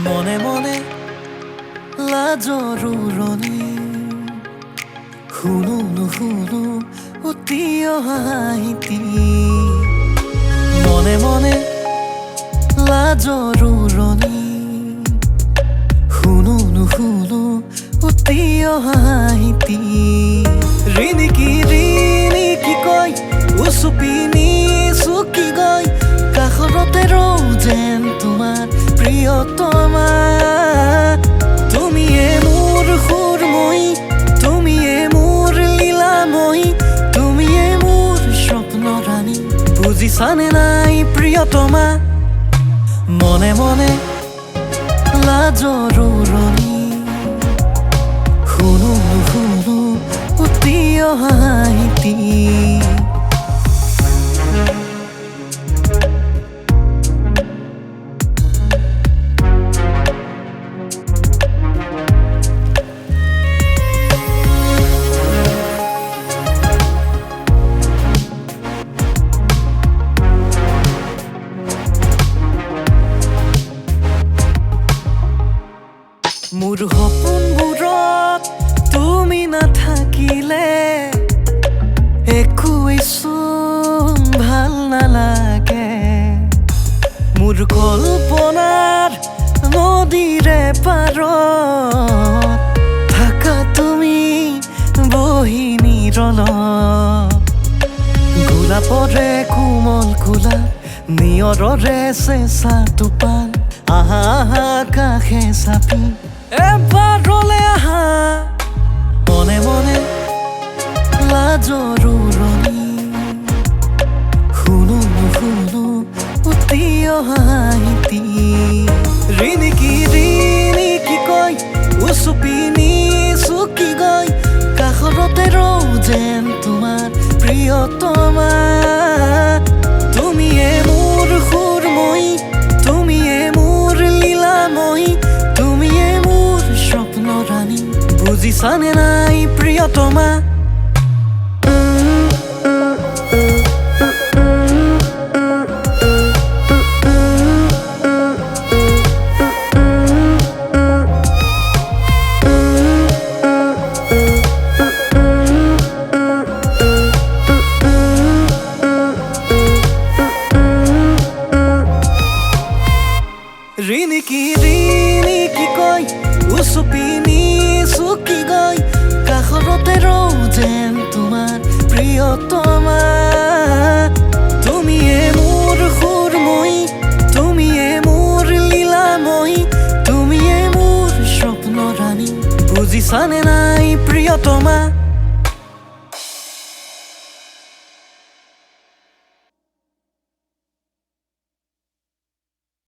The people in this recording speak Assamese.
মনে মনে লাজৰ উৰণি শুনো নুশুনো অতি অহাইতি মনে মনে লাজৰ উৰণি শুনো নুশুনো অতি অহাইতি ৰিণিকি কয় উচুপিনি চুকি গৈ কাষৰতে ৰওঁ যেন তোমাৰ প্ৰিয়তমা তুমিয়ে মোৰ সুৰময়ী তুমিয়ে মোৰ লীলাময়ী তুমিয়ে মোৰ স্বপ্ন ৰাণী বুজিছানে নাই প্ৰিয়তমা মনে মনে লাজৰ উৰণি শুনো নুশুনো অতি অহাইতি মোৰ সপোনবোৰত তুমি নাথাকিলে একোৱেইচোন ভাল নালাগে মোৰ কল্পনাৰ নদীৰে পাৰত থাকা তুমি বহি নিৰলত গোলাপৰে কোমল গোলাপ নিয়ৰৰে চেঁচা টোপাল আহা আহা কাষে চাপি এবাৰলে আহা মনে মনে লাজৰ উৰণি শুনো নুশুনো অতি অহাইতি ৰিণিকি কয় উচুপিনি চুকি গৈ কাষৰতে ৰওঁ যেন তোমাৰ প্ৰিয়তমা তুমিয়ে মোৰ সুৰময়ী তুমিয়ে মোৰ লীলাময়ী তুমিয়ে মোৰ স্বপ্ন ৰাণী বুজিছানে নাই প্ৰিয়তমা ৰিণিকি কয় উচুপিনি চুকি গৈ কাষৰতে ৰওঁ যেন তোমাৰ প্ৰিয়তমা তুমিয়ে মোৰ সুৰময়ী তুমিয়ে মোৰ লীলাময়ী তুমিয়ে মোৰ স্বপ্ন ৰাণী বুজিছানে নাই প্ৰিয়তমা